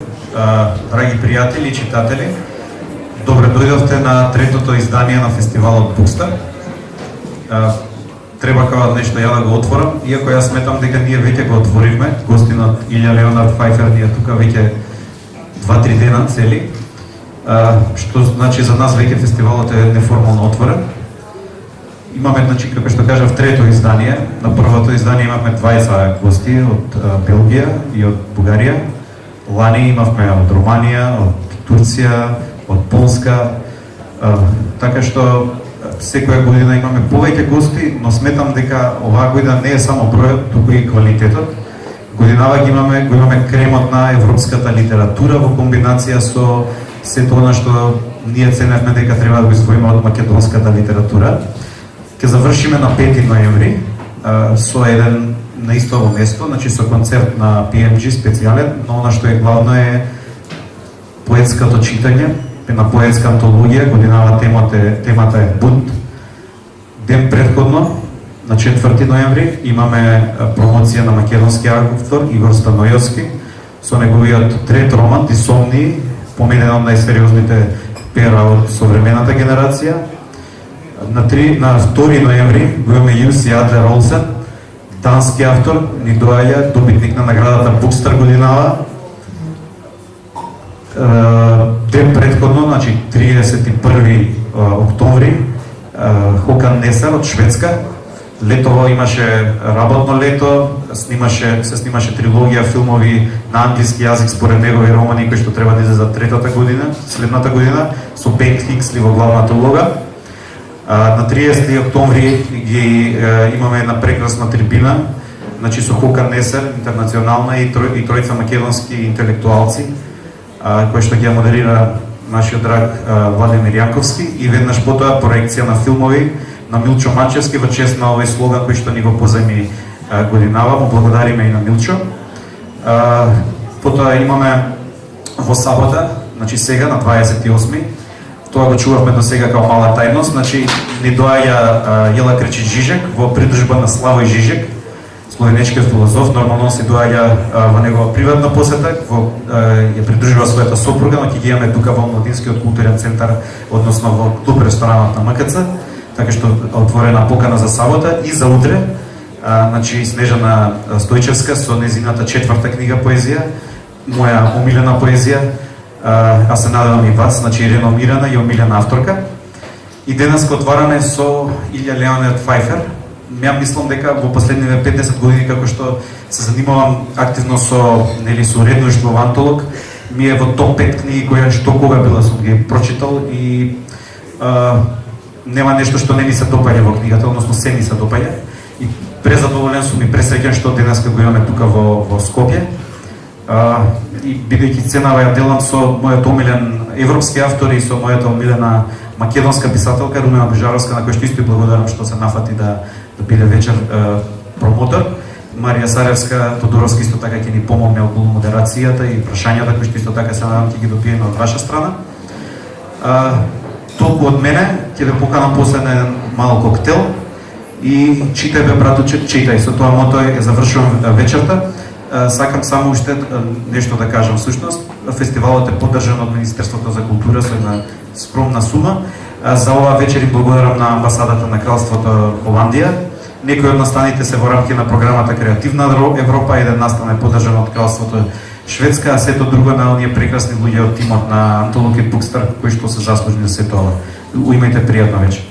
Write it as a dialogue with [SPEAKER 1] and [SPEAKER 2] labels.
[SPEAKER 1] Драги пријатели и читатели, добре дојдовте на третото издание на фестивалот Букстар. Треба као нешто ја да го отворам, иако јас сметам дека ние веќе го отворивме. Гостинот Илја Леонард Фајфер ни е тука веќе 2-3 дена цели, што значи за нас веќе фестивалот е неформално отворен. Имаме, значи, како што кажав, трето издание. На првото издание имавме 20 гости од Белгија и од Бугарија. Лани имавме од Романија, од Турција, од Полска, така што секоја година имаме повеќе гости, но сметам дека оваа година не е само бројот, туку и квалитетот. Годинава го имаме кремот на европската литература во комбинација со сето она што ние ценевме дека треба да го извоиме од македонската литература. Ќе завршиме на 5 ноември со еден на истово место, значи со концерт на PMG специјален, но она што е главно е поетското читање, на поетска антологија. Годинава темата е Бунт. Ден предходно, на 4 ноември, имаме промоција на македонски автор Игор Станојовски со неговиот трет роман Дисомни, поменен од најсериозните пера од современата генерација. На 2 ноември го имаме Юси Адлер Олсен, дански автор, ни доаѓа добитник на наградата Букстар годинава. Ден предходно, значи 31 октомври, Хокан Несар од Шведска. Летово имаше работно лето, се снимаше трилогија филмови на англиски јазик според негови романи кои што треба да излезат третата година, следната година, со Бен Хиксли во главната улога. На 30 октомври имаме една прекрасна трибина, значи со Хокан Несар, интернационална и тројца македонски интелектуалци, кој што ќе модерира нашиот драг Владимир Јанковски, и веднаш потоа проекција на филмови на Милчо Мачевски во чест на овој слоган кој што ни го позајми годинава. Му благодариме и на Милчо. Потоа имаме во сабота, значи сега на 28-ми, тоа го чувавме до сега као мала тајност, значи ни доаѓа Јела Крчич Жижек во придружба на Славој Жижек, словенечки филозоф. Нормално се доаѓа во негова приватна посета, ја придружува својата сопруга, но ќе ги имаме тука во Младинскиот културен центар, односно во клуб ресторанот на МКЦ, така што отворена покана за сабота. И за утре, значи Снежана Стојчевска со незината 4-та книга поезија, моја омилена поезија, аз се надевам и вас, значи реномирана и омилена авторка. И денеска отвараме со Илја Леонард Фајфер. Ја мислам дека во последниве 5-10 години, како што се занимавам активно со уредништво во антолог, ми е во топ 5 книги која што кога била сум ги прочитал, и нема нешто што не ми се допаѓа во книгата, односно се ми се допаѓа. И презадоволен сум и пресреќен што денеска го имаме тука во Скопје. И бидејќи ценава ја делам со мојот омилен европски автор и со мојата омилена македонска писателка Румена Божаровска, на кој што исто и благодарам што се нафати да биде вечер промотор. Марија Саревска Тодоровски исто така ќе ни помогне околу модерацијата и прашањата кои што исто така се надам ќе ги добиеме од ваша страна. Толку од мене, ќе ве поканам после на еден мал коктел и читај бе братуче, читај. Со тоа мото ја завршувам вечерта. Сакам само уште нешто да кажам. Всушност, фестивалот е поддржан од Министерството за култура со една скромна сума. За оваа вечер им благодарам на амбасадата на Кралството Холандија. Некои од настаните се во рамки на програмата Креативна Европа, еден настан е поддржан од Кралството Шведска, а сето друго на оние прекрасни луѓе од тимот на антологија Букстар, кои што се заслужни за сето ова. Уимајте пријатна вечер.